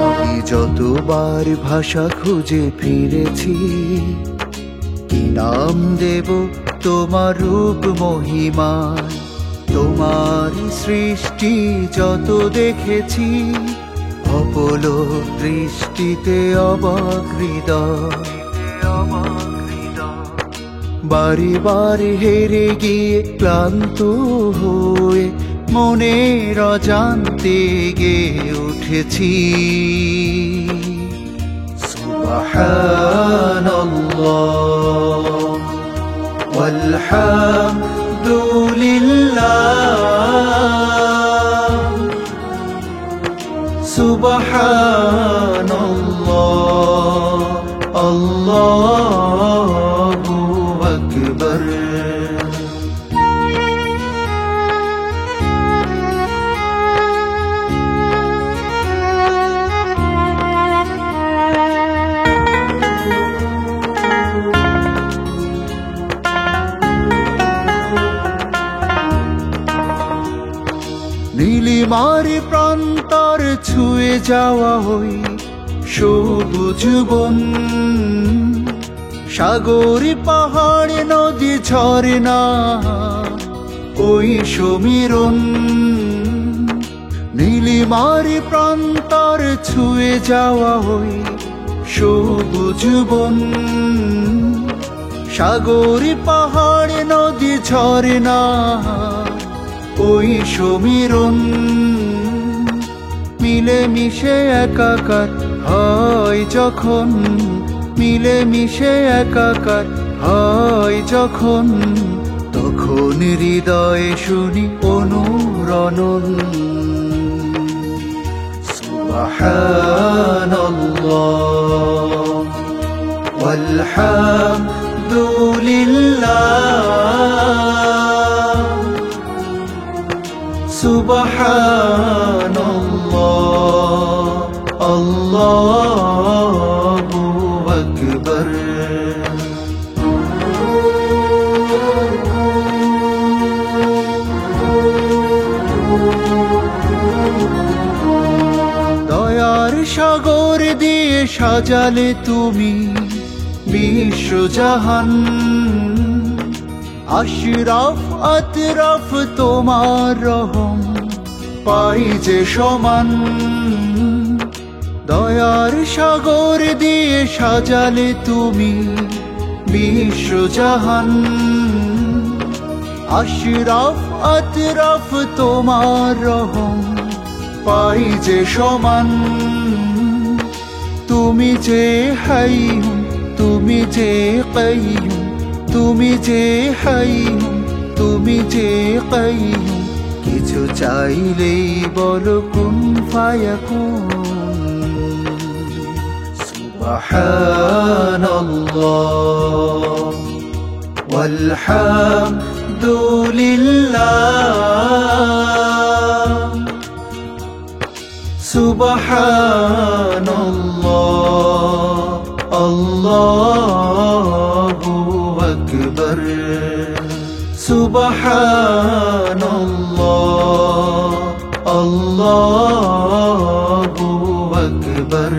আমি যতবার ভাষা খুঁজে ফিরেছি, কি নাম দেব তোমার রূপ মহিমায়। তোমার সৃষ্টি যত দেখেছি, অপলক দৃষ্টিতে অবাক হৃদয়। বারে বারে হেরে গিয়ে ক্লান্ত হয়ে মনের অজান্তে গেয়ে উঠেছি সুবহানাল্লাহ ওয়ালহামদুলিল্লাহ সুবহানাল্লাহ আল্লাহু আকবার। নীলিমার প্রান্তর ছুঁয়ে যাওয়া হই সবুজ বন, সাগর পাহাড় নদী ঝরনা ওই সমীরণ। নীলিমার প্রান্তর ছুঁয়ে যাওয়া হই সবুজ বন, সাগর পাহাড় নদী ঝরনা ওই সমীরণ। মিলে মিশে একাকার হয় যখন, মিলে মিশে একাকার হয় যখন, তখন হৃদয়ে শুনি অনুরণন সুবহানাল্লাহ ওয়ালহামদুলিল্লাহ সুবহানাল্লাহ আল্লাহু আকবার। দয়ার সাগর দিয়ে সাজালে তুমি বিশ্বজাহান, আশরাফ আতরাফ তোমার রহম পাই যে সমান। দয়ার সাগর দিয়ে সাজালে তুমি বিশ্বজাহান, আশরাফ আতরাফ তোমার রহম পাই যে সমান। তুমি যে হাইয়ুম, তুমি যে কাইয়ুম, তুমি যে হাইয়ুম, তুমি যে কাইয়ুম, কিছু চাইলেই বলো কুন ফায়াকুন। সুবহানাল্লাহ ওয়ালহামদুলিল্লাহ সুবহানাল্লাহ আল্লাহু আকবার। সুবহানাল্লাহ আল্লাহু আকবার।